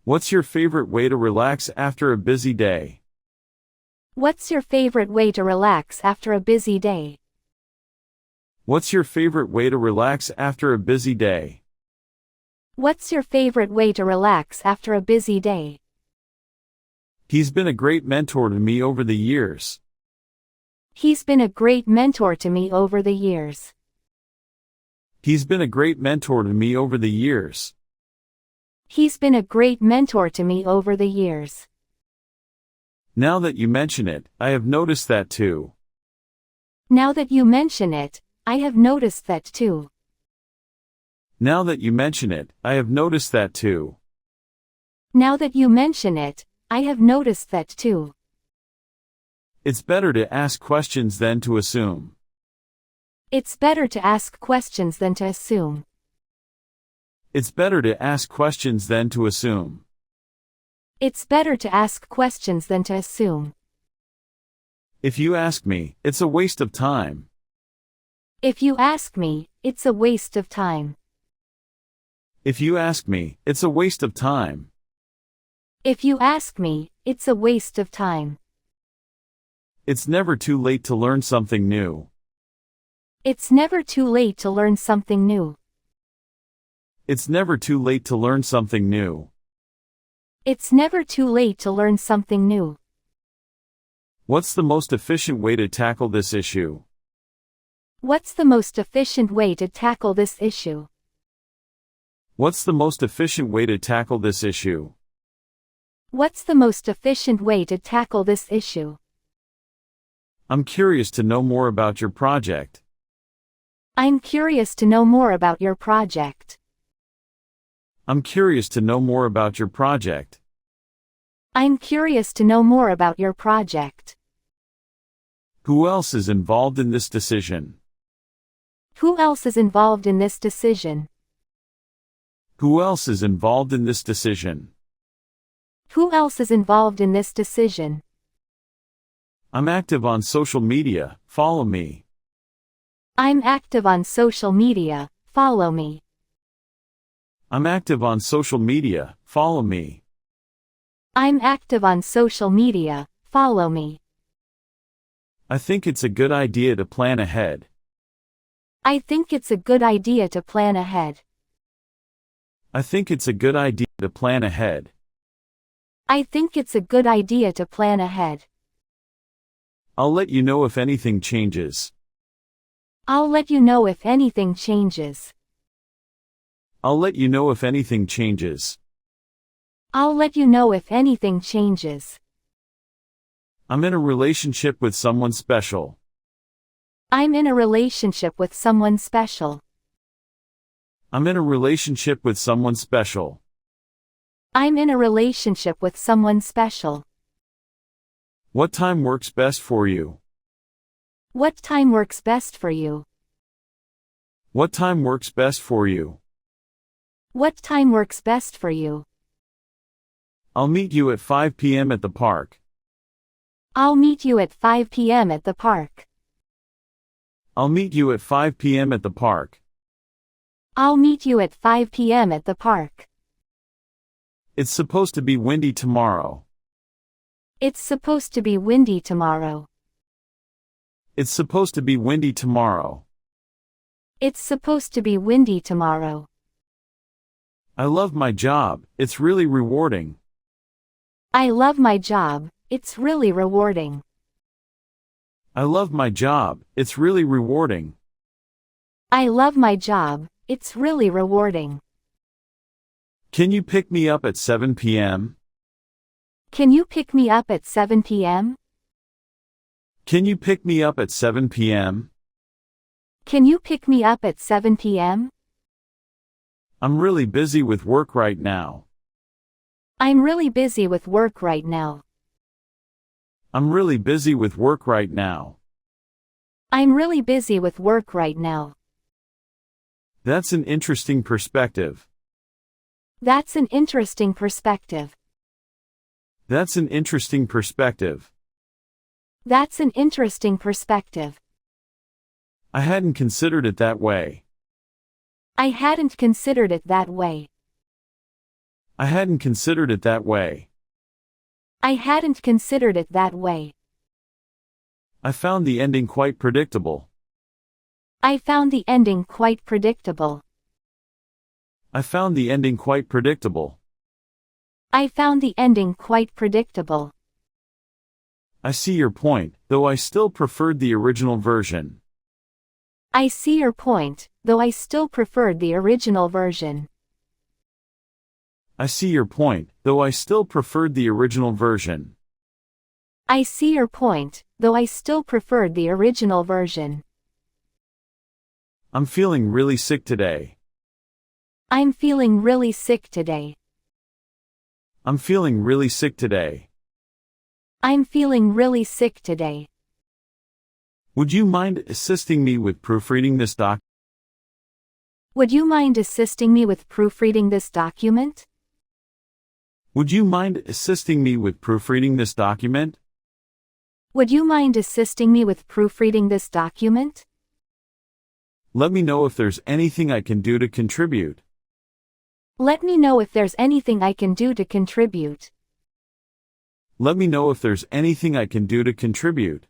What's your favorite way to relax after a busy day? What's your favorite way to relax after a busy day? What's your favorite way to relax after a busy day? What's your favorite way to relax after a busy day? He's been a great mentor to me over the years. He's been a great mentor to me over the years. He's been a great mentor to me over the years. He's been a great mentor to me over the years. Now that you mention it, I have noticed that too. Now that you mention it, I have noticed that too. Now that you mention it, I have noticed that too. Now that you mention it, I have noticed that too. It's better to ask questions than to assume. It's better to ask questions than to assume. It's better to ask questions than to assume. It's better to ask questions than to assume. If you ask me, it's a waste of time. If you ask me, it's a waste of time. If you ask me, it's a waste of time. If you ask me, it's a waste of time. It's never too late to learn something new. It's never too late to learn something new. It's never too late to learn something new. It's never too late to learn something new. What's the most efficient way to tackle this issue? What's the most efficient way to tackle this issue? What's the most efficient way to tackle this issue? What's the most efficient way to tackle this issue? I'm curious to know more about your project. I'm curious to know more about your project. I'm curious to know more about your project. I'm curious to know more about your project. Who else is involved in this decision? Who else is involved in this decision? Who else is involved in this decision? Who else is involved in this decision? I'm active on social media, follow me. I'm active on social media, follow me. I'm active on social media, follow me. I'm active on social media, follow me. I think it's a good idea to plan ahead. I think it's a good idea to plan ahead. I think it's a good idea to plan ahead. I think it's a good idea to plan ahead. I'll let you know if anything changes. I'll let you know if anything changes. I'll let you know if anything changes. I'll let you know if anything changes. I'm in a relationship with someone special. I'm in a relationship with someone special. I'm in a relationship with someone special. I'm in a relationship with someone special. What time works best for you? What time works best for you? What time works best for you? What time works best for you? I'll meet you at 5 p.m. at the park. I'll meet you at 5 p.m. at the park. I'll meet you at 5 p.m. at the park. I'll meet you at 5 p.m. at the park. It's supposed to be windy tomorrow. It's supposed to be windy tomorrow. It's supposed to be windy tomorrow. It's supposed to be windy tomorrow. I love my job, it's really rewarding. I love my job, it's really rewarding. I love my job, it's really rewarding. I love my job, it's really rewarding. Can you pick me up at 7 p.m.? Can you pick me up at 7 p.m.? Can you pick me up at 7 p.m.? Can you pick me up at 7 p.m.? I'm really busy with work right now. I'm really busy with work right now. I'm really busy with work right now. I'm really busy with work right now. That's an interesting perspective. That's an interesting perspective. That's an interesting perspective. That's an interesting perspective. I hadn't considered it that way. I hadn't considered it that way. I hadn't considered it that way. I hadn't considered it that way. I found the ending quite predictable. I found the ending quite predictable. I found the ending quite predictable. I found the ending quite predictable. I see your point, though I still preferred the original version. I see your point, though I still preferred the original version. I see your point, though I still preferred the original version. I see your point, though I still preferred the original version. I'm feeling really sick today. I'm feeling really sick today. I'm feeling really sick today. I'm feeling really sick today. Would you mind assisting me with proofreading this doc? Would you mind assisting me with proofreading this document? Would you mind assisting me with proofreading this document? Would you mind assisting me with proofreading this document? Let me know if there's anything I can do to contribute. Let me know if there's anything I can do to contribute. Let me know if there's anything I can do to contribute.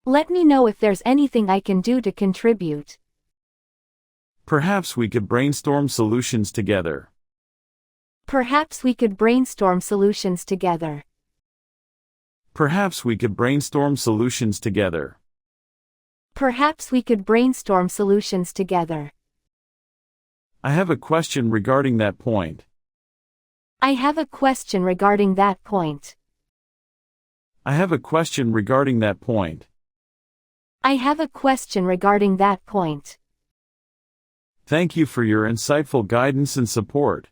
Let me know if there's anything I can do to contribute. Perhaps we could brainstorm solutions together. Perhaps we could brainstorm solutions together. Perhaps we could brainstorm solutions together. Perhaps we could brainstorm solutions together. I have a question regarding that point. I have a question regarding that point. I have a question regarding that point. I have a question regarding that point. Thank you for your insightful guidance and support.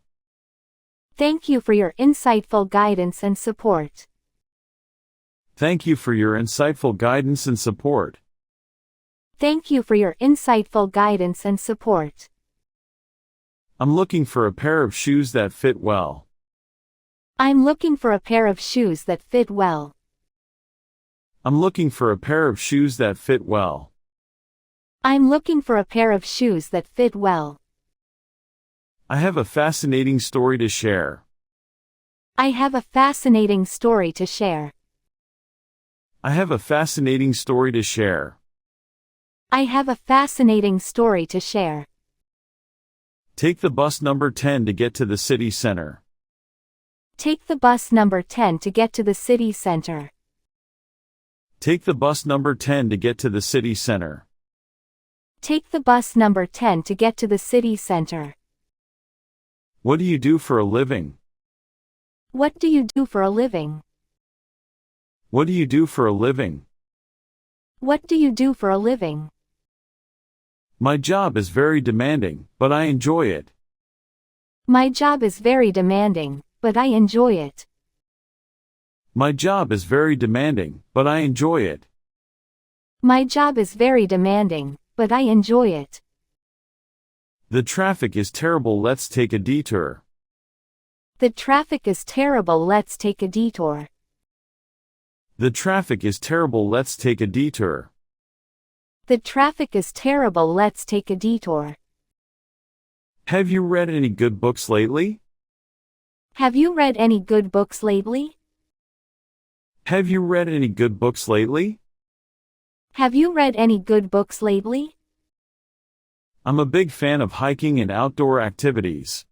Thank you for your insightful guidance and support. Thank you for your insightful guidance and support. Thank you for your insightful guidance and support. I'm looking for a pair of shoes that fit well. I'm looking for a pair of shoes that fit well. I'm looking for a pair of shoes that fit well. I'm looking for a pair of shoes that fit well. I have a fascinating story to share. I have a fascinating story to share. I have a fascinating story to share. I have a fascinating story to share. Take the bus number 10 to get to the city center. Take the bus number 10 to get to the city center. Take the bus number 10 to get to the city center. Take the bus number 10 to get to the city center. What do you do for a living? What do you do for a living? What do you do for a living? What do you do for a living? My job is very demanding, but I enjoy it. My job is very demanding, but I enjoy it. My job is very demanding, but I enjoy it. My job is very demanding, but I enjoy it. The traffic is terrible, let's take a detour. The traffic is terrible, let's take a detour. The traffic is terrible, let's take a detour. The traffic is terrible, let's take a detour. Have you read any good books lately? Have you read any good books lately? Have you read any good books lately? Have you read any good books lately? I'm a big fan of hiking and outdoor activities.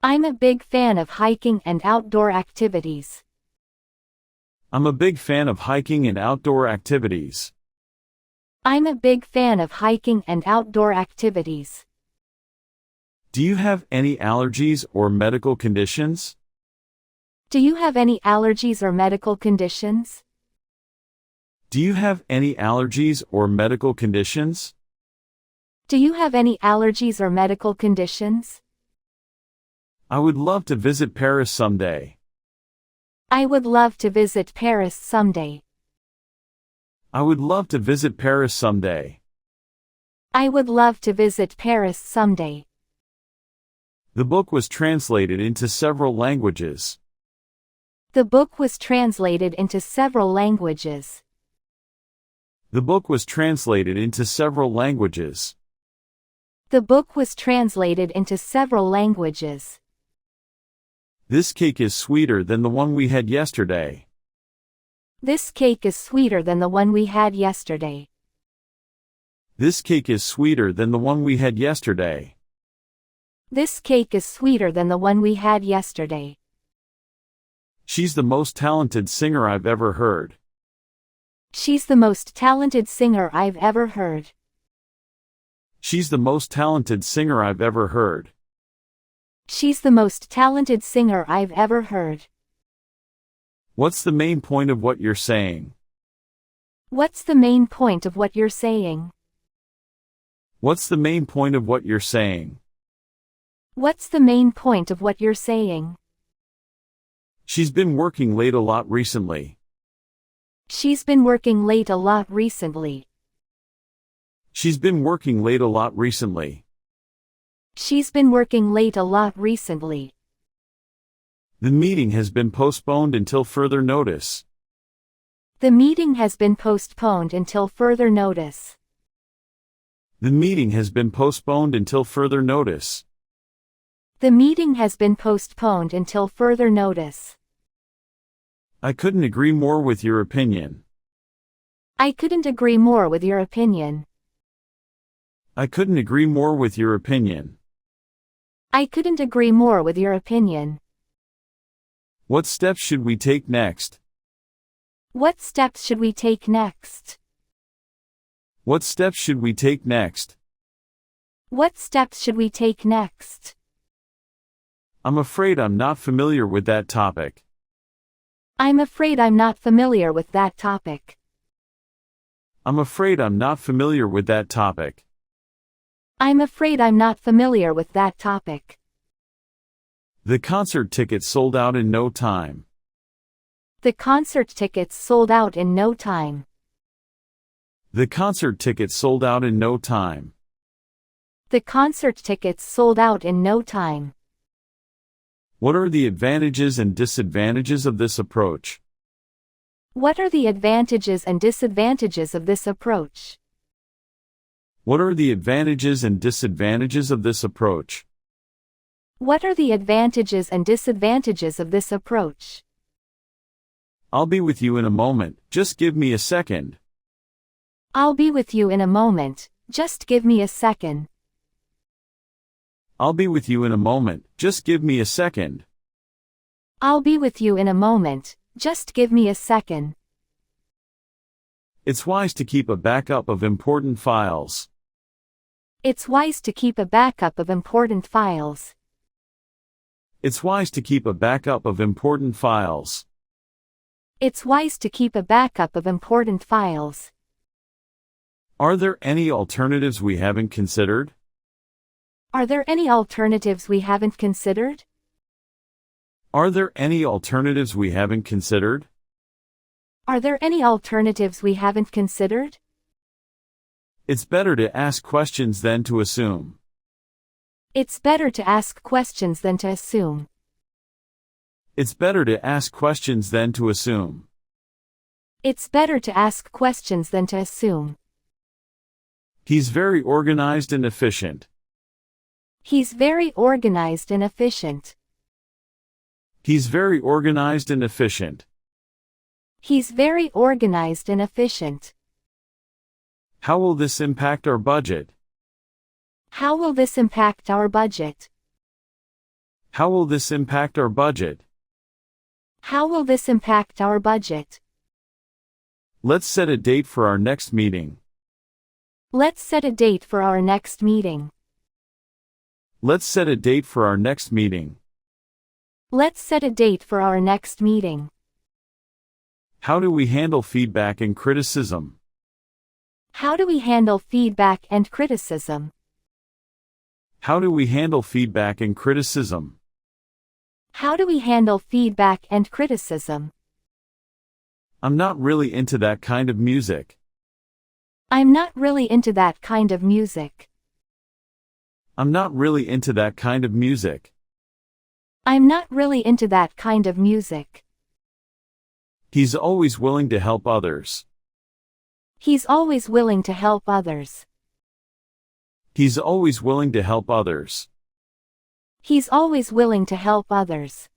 I'm a big fan of hiking and outdoor activities. I'm a big fan of hiking and outdoor activities. I'm a big fan of hiking and outdoor activities. Do you have any allergies or medical conditions? Do you have any allergies or medical conditions? Do you have any allergies or medical conditions? Do you have any allergies or medical conditions? I would love to visit Paris someday. I would love to visit Paris someday. I would love to visit Paris someday. I would love to visit Paris someday. The book was translated into several languages. The book was translated into several languages. The book was translated into several languages. The book was translated into several languages. This cake is sweeter than the one we had yesterday. This cake is sweeter than the one we had yesterday. This cake is sweeter than the one we had yesterday. This cake is sweeter than the one we had yesterday. She's the most talented singer I've ever heard. She's the most talented singer I've ever heard. She's the most talented singer I've ever heard. She's the most talented singer I've ever heard. What's the main point of what you're saying? What's the main point of what you're saying? What's the main point of what you're saying? What's the main point of what you're saying? She's been working late a lot recently. She's been working late a lot recently. She's been working late a lot recently. She's been working late a lot recently. The meeting has been postponed until further notice. The meeting has been postponed until further notice. The meeting has been postponed until further notice. The meeting has been postponed until further notice. I couldn't agree more with your opinion. I couldn't agree more with your opinion. I couldn't agree more with your opinion. I couldn't agree more with your opinion. What steps should we take next? What steps should we take next? What steps should we take next? What steps should we take next? I'm afraid I'm not familiar with that topic. I'm afraid I'm not familiar with that topic. I'm afraid I'm not familiar with that topic. I'm afraid I'm not familiar with that topic. The concert tickets sold out in no time. The concert tickets sold out in no time. The concert tickets sold out in no time. The concert tickets sold out in no time. What are the advantages and disadvantages of this approach? What are the advantages and disadvantages of this approach? What are the advantages and disadvantages of this approach? What are the advantages and disadvantages of this approach? I'll be with you in a moment, just give me a second. I'll be with you in a moment, just give me a second. I'll be with you in a moment, just give me a second. I'll be with you in a moment, just give me a second. It's wise to keep a backup of important files. It's wise to keep a backup of important files. It's wise to keep a backup of important files. It's wise to keep a backup of important files. Are there any alternatives we haven't considered? Are there any alternatives we haven't considered? Are there any alternatives we haven't considered? Are there any alternatives we haven't considered? It's better to ask questions than to assume. It's better to ask questions than to assume. It's better to ask questions than to assume. It's better to ask questions than to assume. He's very organized and efficient. He's very organized and efficient. He's very organized and efficient. He's very organized and efficient. How will this impact our budget? How will this impact our budget? How will this impact our budget? How will this impact our budget? Let's set a date for our next meeting. Let's set a date for our next meeting. Let's set a date for our next meeting. Let's set a date for our next meeting. How do we handle feedback and criticism? How do we handle feedback and criticism? How do we handle feedback and criticism? How do we handle feedback and criticism? I'm not really into that kind of music. I'm not really into that kind of music. I'm not really into that kind of music. I'm not really into that kind of music. He's always willing to help others. He's always willing to help others. He's always willing to help others. He's always willing to help others.